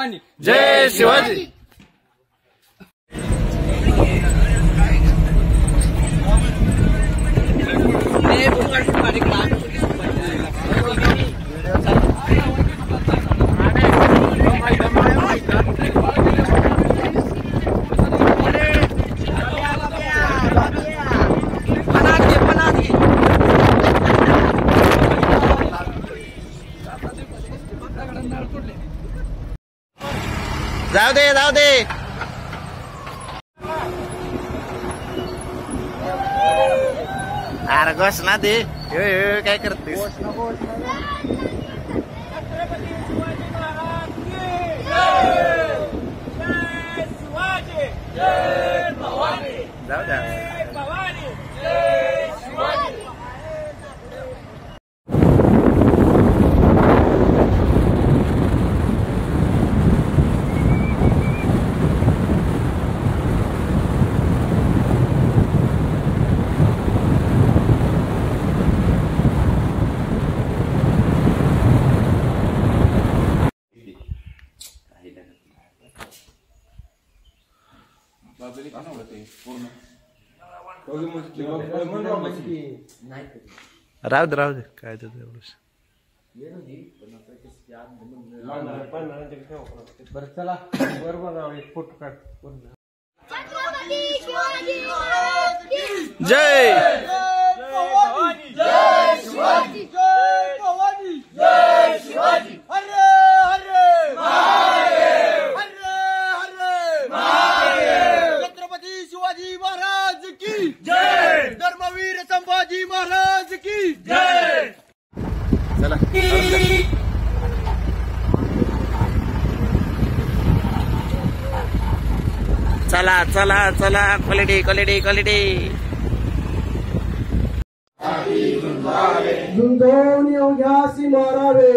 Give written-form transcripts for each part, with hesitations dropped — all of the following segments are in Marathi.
भवानी. जय शिवाजी. जाऊ दे जाऊ दे. अरे घोषणा दे. काय करतेस? जाऊ द्या. राहू दे काय तर एवढंच. बरं चला बरोबर फोटो काढ. जय भवानी. जय शिवाजी. जय भवानी. जय शिवाजी. हरे हरे महादेव. हरे हरे महादेव. छत्रपती शिवाजी महाराज की जय. धर्मवीर संभाजी महाराज की जय. चला चला चला चला. Quality quality quality. झुंजून येऊघ्यासी मारावे.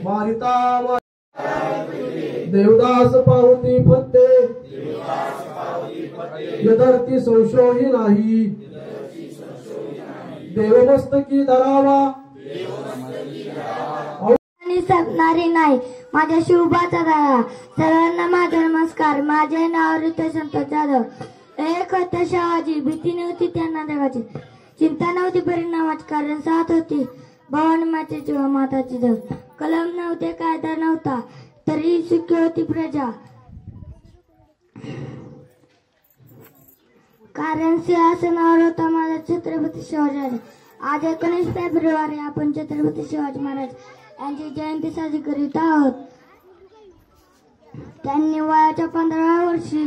मारिता देवदास पावती फत्ते. यदर्थी संशोही नाही. देवमस्तकी धरावा. संपणारे नाही माझ्या शिवबाचा दया. सर्वांना माझा नमस्कार. माझे नाव ऋतसंत जाधव. एक होता शिवाजी. भीती नव्हती त्यांना देवाची. चिंता नव्हती परिणामाची. कारण साथ होती भवानी मातेची जीवा माताची देव. कलम नव्हते कायदा नव्हता तरी सुखी होती प्रजा. कारण सिंहासनावर होता माझा छत्रपती शिवाजी महाराज. आज 19 फेब्रुवारी आपण छत्रपती शिवाजी महाराज यांची जयंती साजरी करीत आहोत. त्यांनी वयाच्या 15व्या वर्षी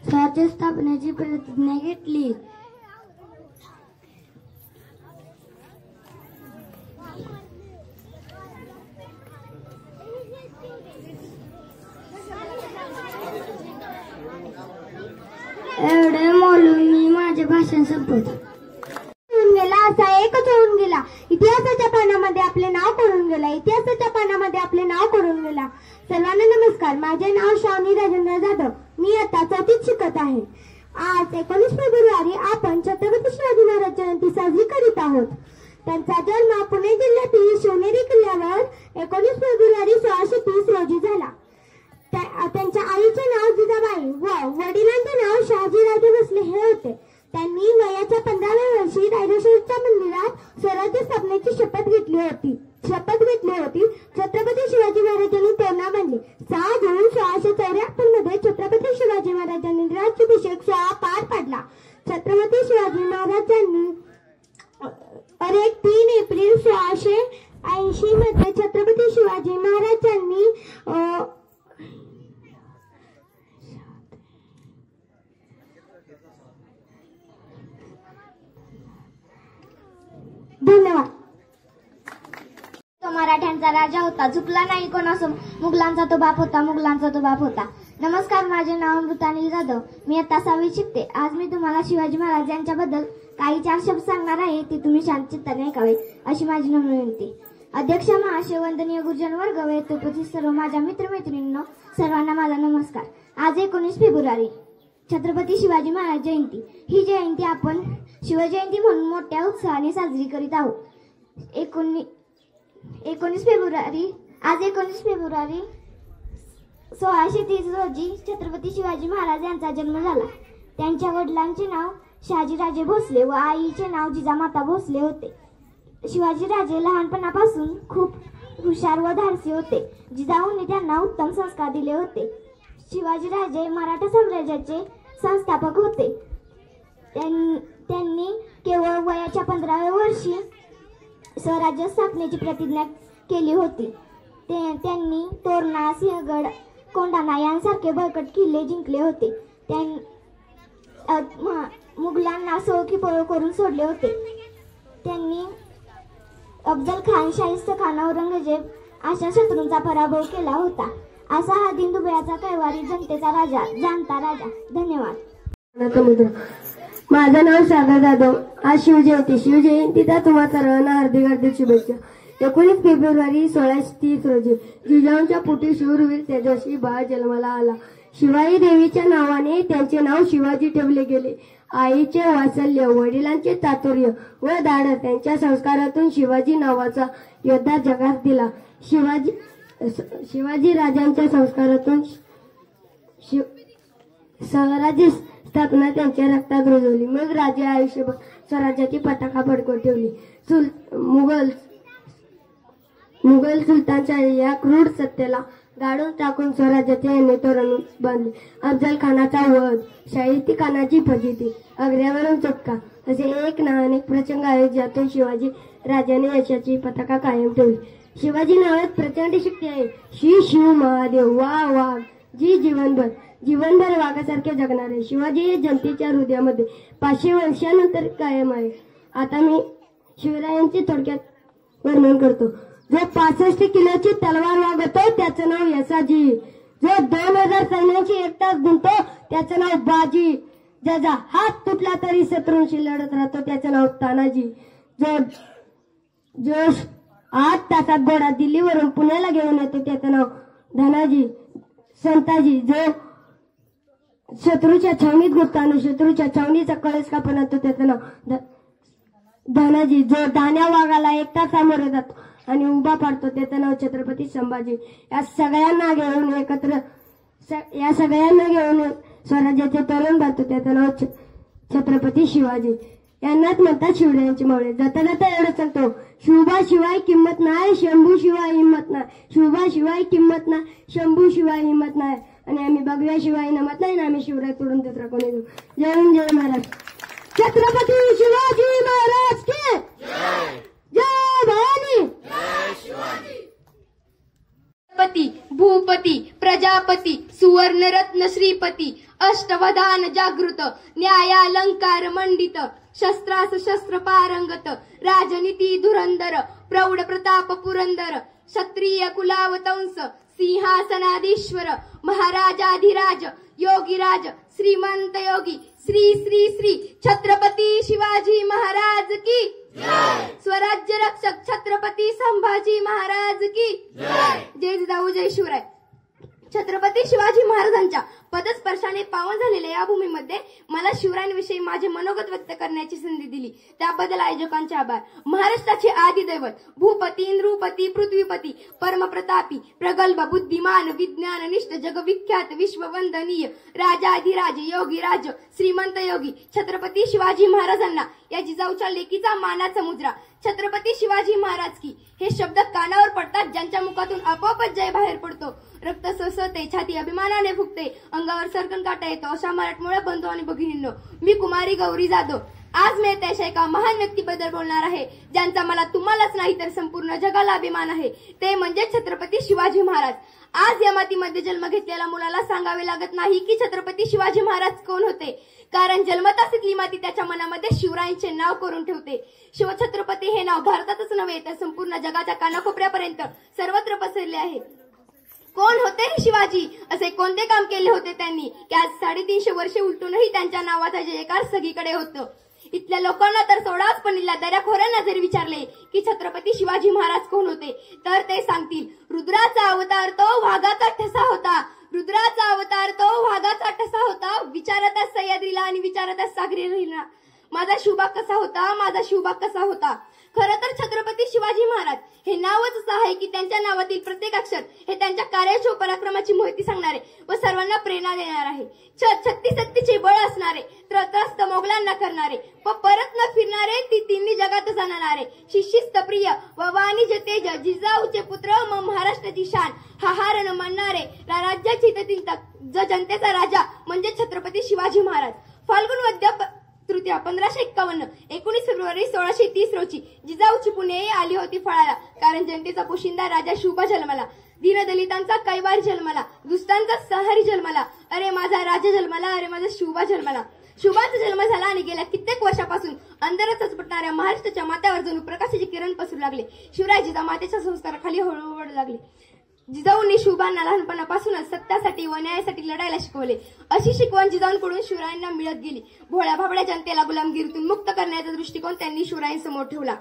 स्वराज्य स्थापनेची प्रतिज्ञा घेतली. एवढे बोलून मी माझे भाषण संपवतो. गेला असा एकच होऊन गेला. इतिहासाच्या पानामध्ये आपले नाव करून गेला. इतिहासाच्या पानामध्ये आपले नाव करून गेला. सर्वांना नमस्कार. माझे नाव श्रावणी राजेंद्र जाधव. मी आता 4थीत शिकत आहे. आज 19 फेब्रुवारी आपण छत्रपती शिवाजी महाराज जयंती साजरी करीत आहोत. त्यांचा जन्म पुणे जिल्ह्यातील शिवनेरी किल्ल्यावर 19 फेब्रुवारी 1630 रोजी झाला. त्यांच्या आईचे नाव जिजाबाई व वडिलांचे नाव शहाजीराजे भोसले हे होते. त्यांनी वयाच्या 15व्या वर्षी रायरेश्वरच्या मंदिरात स्वराज्य स्थापनेची शपथ घेतली होती. छत्रपती शिवाजी महाराजांनी तोरणा बांधली. 6 जून 1674 मध्ये छत्रपती शिवाजी महाराजांनी राज्याभिषेक सोहळा पार पाडला. छत्रपती शिवाजी महाराजांनी 3 एप्रिल 1680 मध्ये छत्रपती शिवाजी महाराजांनी धन्यवाद. तो मराठ्यांचा राजा होता. चुकला नाही कोणासमोर. मुघलांचा तो बाप होता. नमस्कार. माझे नाव अमृतानिल जाधव. मी आता 6वीत शिकते. आज मी तुम्हाला शिवाजी महाराज यांच्याबद्दल काही 4 शब्द सांगणार आहे. ते तुम्ही शांत चित्ताने ऐकावे अशी माझी नम्र विनंती. अध्यक्ष महाशय, वंदनीय गुरुजन वर्ग व उपस्थित सर्व माझ्या मित्रमैत्रिणींनो, सर्वांना माझा नमस्कार. आज 19 फेब्रुवारी छत्रपती शिवाजी महाराज जयंती. ही जयंती आपण शिवजयंती म्हणून मोठ्या उत्साहाने साजरी करीत आहोत. 19 फेब्रुवारी आज 19 फेब्रुवारी 1630 रोजी छत्रपती शिवाजी महाराज यांचा जन्म झाला. त्यांच्या वडिलांचे नाव शहाजीराजे भोसले व आईचे नाव जिजामाता भोसले होते. शिवाजीराजे लहानपणापासून खूप हुशार व धाडसी होते. जिजाऊंनी त्यांना उत्तम संस्कार दिले होते. शिवाजीराजे मराठा साम्राज्याचे संस्थापक होते. त्यांनी केवळ वयाच्या 15व्या वर्षी स्वराज्य स्थापनेची प्रतिज्ञा केली होती. त्यांनी तोरणा, सिंहगड, कोंढाणा यांसारखे बळकट किल्ले जिंकले होते. मुघलांना सळकी पळ करून सोडले होते. त्यांनी अफजल खान, शाहिस्त खान, औरंगजेब अशा शत्रूंचा पराभव केला होता. असा हा दिनदुबळ्याचा कैवारी, जनतेचा राजा, जाणता राजा. धन्यवाद. माझं नाव सागर जाधव. आज शिवजयंतीचा तुम्हा सर्वांना हार्दिक हार्दिक शुभेच्छा. 19 फेब्रुवारी 1630 रोजी जिजाऊंच्या पोटी शूरवीर तेजस्वी बाळ जन्माला आला. शिवाई देवीच्या नावाने त्यांचे नाव शिवाजी ठेवले गेले. आईचे वात्सल्य, वडिलांचे चातुर्य व धाडस यांच्या संस्कारातून शिवाजी नावाचा योद्धा जगास दिला. शिवाजी राजांच्या संस्कारातून स्वराज्य स्थापना त्यांच्या रक्तात रुजवली. मग राजे आयुष्यभर स्वराज्याची पताका फडकवून ठेवली. मुघल सुलतानच्या या क्रूर सत्तेला गाडून टाकून स्वराज्याचे यांनी तोरण बांधले. अफजल खानाचा वध, शाहिस्ती खानाची फजिती, आग्र्यावरून सुटका असे एक ना अनेक प्रसंग आहेत ज्यातून शिवाजी राजाने यशाची पताका कायम ठेवली. शिवाजी नावात प्रचंड शक्ती आहे. श्री शिव महादेव वाघ जी जीवनभर वाघासारखे जगणार आहे. शिवाजी हे जनतेच्या हृदयामध्ये 500 वर्षानंतर कायम आहे. आता मी शिवरायांचे थोडक्यात वर्णन करतो. जो 65 किलोची तलवार वागवतो त्याचं नाव यसाजी. जो 2000 सैन्याची एकटाच गुंतो त्याचं नाव बाजी. ज्याचा हात तुटला तरी शत्रूंशी लढत राहतो त्याचं नाव तानाजी. जो 8 तासात घोडा दिल्लीवरून पुण्याला घेऊन येतो त्याचं नाव धनाजी. संताजी जो शत्रूच्या छावणीत घुसताना शत्रूच्या छावणीचा कळस कापून आणतो त्याचं नाव धनाजी. जो धान्या वाघाला एकटा सामोरे जातो आणि उभा पाडतो त्याचं नाव छत्रपती संभाजी. या सगळ्यांना घेऊन स्वराज्याचे तोरण बांधतो त्याचं नाव छत्रपती शिवाजी. यांनाच म्हणतात शिवरायांची मावळे. जाता जाता एवढं सांगतो, शिवबा शिवाय किंमत नाही, शंभू शिवाय हिंमत नाही. शिवबा शिवाय किंमत नाही, शंभू शिवाय हिंमत नाही. आणि आम्ही बघव्या शिवाय हिंमत नाही ना आम्ही शिवराय तोडून देतो कोणी. जय हिंद, जय महाराज. छत्रपती शिवाजी महाराज के जय. भवानी. पती, भूपती, प्रजापती, सुवर्णरत्न श्रीपती, अष्टवधान जागृत, न्यायालंकार मंडित, शस्त्रास शस्त्र पारंगत, राजनीती धुरंधर, प्रौढ प्रताप पुरंदर, क्षत्रिय कुलावतंस, सिंहासनाधीश्वर, महाराजाधिराज, योगीराज, श्रीमंत योगी, श्री श्री श्री छत्रपती शिवाजी महाराज की स्वराज्य रक्षक छत्रपती संभाजी महाराज की जय जिजाऊ, जय शिवराय. छत्रपती शिवाजी महाराजांच्या पदस्पर्शाने पावन झालेल्या या भूमीमध्ये मला शिवरायांविषयी माझे मनोगत व्यक्त करण्याची संधी दिली त्याबद्दल आयोजकांचे आभार. महाराष्ट्राचे आदिदैवत, भूपती, नृपती, पृथ्वीपती, परमप्रतापी, प्रगल्भ, बुद्धिमान, विज्ञाननिष्ठ, जगविख्यात, विश्ववंदनीय, राजाधिराज, योगीराज, श्रीमंत योगी छत्रपती शिवाजी महाराजांना या जिजाऊच्या लेकीचा मानाचा मुद्रा. छत्रपती शिवाजी महाराज की हे शब्द कानावर पडतात ज्यांच्या मुखातून आपोआपच जय बाहेर पडतो. रक्त सळसळते, छाती अभिमानाने फुगते, अंगावर सरकन काटा येतो. अशा मराठमोळ्या बंधू आणि भगिनींनो, मी कुमारी गौरी जाधव आज मी अशा एका महान व्यक्तीबद्दल बोलणार आहे ज्यांचा मला तुम्हालाच नाही तर संपूर्ण जगाला अभिमान आहे. ते म्हणजे छत्रपती शिवाजी महाराज. आज या मातीमध्ये जन्म घेतलेल्या मुलाला सांगावे लागत नाही की छत्रपती शिवाजी महाराज कोण होते, कारण जन्मताच इथली माती त्याच्या मनामध्ये शिवरायांचे नाव करून ठेवते. शिवछत्रपती हे नाव भारतातच नव्हे तर संपूर्ण जगाच्या कानाकोपऱ्यापर्यंत सर्वत्र पसरले आहे. कोण होते हे शिवाजी, असे कोणते काम केले होते त्यांनी की आज 350 वर्षे उलटूनही त्यांच्या नावाचा जयकार सगळीकडे होतं. इथल्या लोकांना तर सोडाच, पण इथल्या दऱ्याखोऱ्यांना जर विचारले की छत्रपती शिवाजी महाराज कोण होते तर ते सांगतील, रुद्राचा अवतार तो वाघाचा ठसा होता. रुद्राचा अवतार तो वाघाचा ठसा होता. विचारतात सह्याद्रीला आणि विचारतात सागरीला. माझा शिवबा कसा होता, माझा शिवबा कसा होता. खरं तर छत्रपती शिवाजी महाराज हे नावच असं आहे की त्यांच्या नावातील प्रत्येक अक्षर हे त्यांच्या कार्याची व पराक्रमाची माहिती सांगणारे व सर्वांना प्रेरणा देणार आहे. 36 बळ असणारे, त्रस्त मोगलांना करणारे व परत न फिरणारे, ती तिन्ही जगात जाणणारे, शिस्तप्रिय व वाणिज्य तेज, जिजाऊचे पुत्र व महाराष्ट्राची शान, हा हार न मानणारे, राज्याची जो जनतेचा राजा म्हणजे छत्रपती शिवाजी महाराज. फाल्गुन वद्य तृतीया 1551, 19 फेब्रुवारी 1630 रोजी जिजाऊची पुणे आली होती फळाला. कारण जनतेचा पोशिंदा राजा शिवबा जन्मला, दीनदलितांचा कैवार जन्मला, दुष्टांचा सहारी जन्मला. अरे माझा राजा जन्मला, अरे माझा शिवबा जन्मला. शिवबाचा जन्म झाला आणि गेल्या कित्येक वर्षापासून अंधारातच पटणाऱ्या महाराष्ट्राच्या माथ्यावर जणू प्रकाशाचे किरण पसरू लागले. शिवराय जिजामातेच्या संस्काराखाली हळूहळू वाढू लागले. जिजाऊंनी शिवबांना लहानपणापासूनच सत्यासाठी व न्यायासाठी लढायला शिकवले. अशी शिकवण जिजाऊंकडून शिवरायांना मिळत गेली. भोळ्या भाबड्या जनतेला गुलामगिरीतून मुक्त करण्याचा दृष्टिकोन त्यांनी शिवरायांसमोर ठेवला.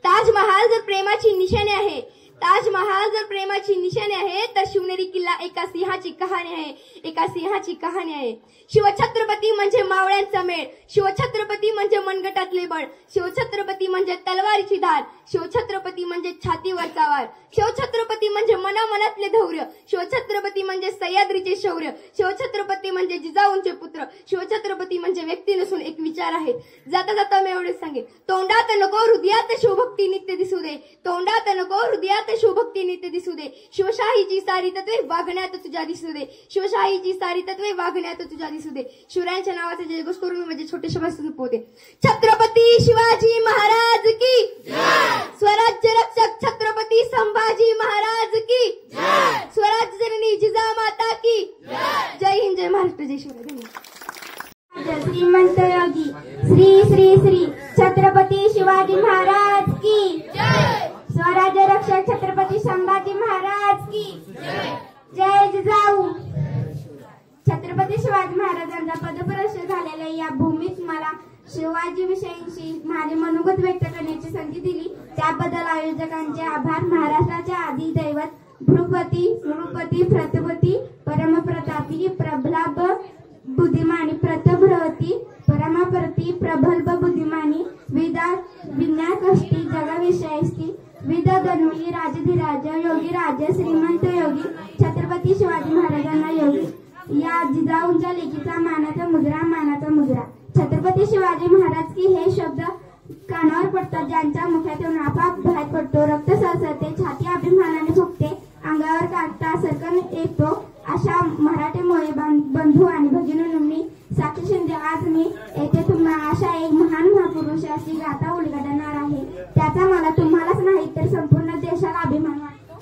ताजमहाल जर प्रेमाची निशाणी आहे, ताजमहाल जर प्रेमाची निशाणी आहे, तर शिवनेरी किल्ला एका सिंहाची कहाणी आहे, एका सिंहाची कहाणी आहे. शिवछत्रपती म्हणजे मावळ्यांचा मेळ, शिवछत्रपती म्हणजे मनगटातले बळ, शिवछत्रपती म्हणजे तलवारीची धार, शिवछत्रपती म्हणजे छातीवरचा वार, शिवछत्रपती म्हणजे मनामनातले धैर्य, शिवछत्रपती म्हणजे सह्याद्रीचे शौर्य, शिवछत्रपती म्हणजे जिजाऊंचे पुत्र, शिवछत्रपती म्हणजे व्यक्ती नसून एक विचार आहेत. जाता जाता मी एवढेच सांगेन, तोंडात नको हृदयात शिवभक्ती नित्य दिसू दे, तोंडात नको हृदयात शिवभक्ती नित्य दिसू दे. शिवशाहीची सारी तत्वे वागण्यात तुझ्या दिसू दे, शिवशाहीची सारी तत्वे वागण्यात तुझ्या दिसू दे. शिवरायांच्या नावाचे जयघोष करून म्हणजे छोटे शब्द संपवते. छत्रपती शिवाजी महाराज की, स्वराज्य रक्षक छत्रपती संभाजी महाराज की, स्वराज्य जननी जिजामाता की, जय हिंद, जय महाराष्ट्र, जय शिवराय. श्रीमंत योगी श्री श्री श्री छत्रपती शिवाजी महाराज की, स्वराज्य रक्षक छत्रपती संभाजी महाराज की, जय जिजाऊ. छत्रपती शिवाजी महाराजांचा पदप्रवेश झालेल्या या भूमीत मला शिवाजी विषयीची माझे मनोगत व्यक्त करण्याची संधी दिली त्याबद्दल आयोजकांचे आभार. महाराष्ट्राच्या आदी दैवत भ्रुपती नृपती प्रतपती परमप्रतापी प्रभलाभ बुद्धिमानी प्रतभ्रवती परमाप्रती प्रभल्भ बुद्धिमानी विज्ञाकष्टी जगविषयस्ती विदधन्वी राजधिराज योगी राज श्रीमंत योगी छत्रपती शिवाजी महाराजांना योगी. या जिजाऊंच्या लेखीचा मानाचा मुजरा. छत्रपती शिवाजी महाराज की हे शब्द कानावर पडतात, ज्यांच्या मुखातून आपाप बाहेर पडतो. रक्त सळसळते, छाती अभिमानाने फुगते, अंगावर काटा सरकन येतो. अशा मराठीमुळे बंधू आणि भगिनींनी साक्षी शिंदे आज मी येथे तुम्हाला अशा एक महान महापुरुषाची गाथा उलगडणार आहे. त्याचा मला तुम्हालाच नाही तर संपूर्ण देशाला अभिमान वाटतो.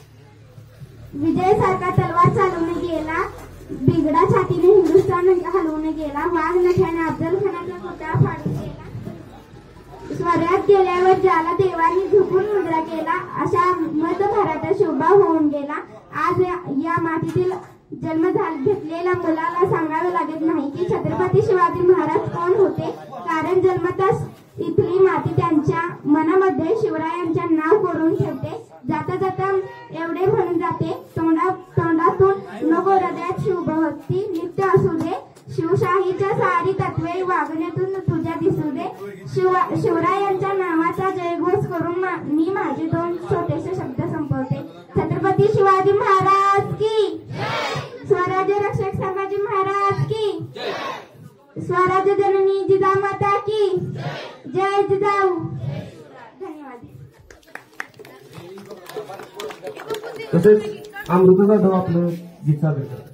विजयासारखा तलवार चालवून गेला, बिगडा छातीने हिंदुस्थान हलवून गेला, वाघ नख्याने अफजल खानाचा पुतळा फाडून गेला, स्वर्गात गेल्यावर ज्याला देवानी झुकून मुजरा केला, अशा मध्य भारतात शिवबा होऊन गेला. आज या मातीतील जन्म घेतलेल्या मुलाला सांगावे लागत नाही की छत्रपती शिवाजी महाराज कोण होते, कारण जन्मताच इथली माती त्यांच्या मनामध्ये शिवरायांच्या नाव करून ठेवते. जाता जाता एवढे म्हणून जाते, तोंडातून नको हृदयात शिवभक्ती नित्य असू दे, शिवशाहीच्या सारी तत्वे वागण्यातून तुझ्या दिसू दे. शिवरायांच्या नावाचा जयघोष करून मी माझे 2 छोटेसे शब्द संपवते. छत्रपती शिवाजी महाराज की, स्वराज्य रक्षक संभाजी महाराज की, स्वराज्य जननी जिजामाता की, जय जिजाऊ. धन्यवाद. तसेच अमृता जाधव आपलं गीत सादर करतात.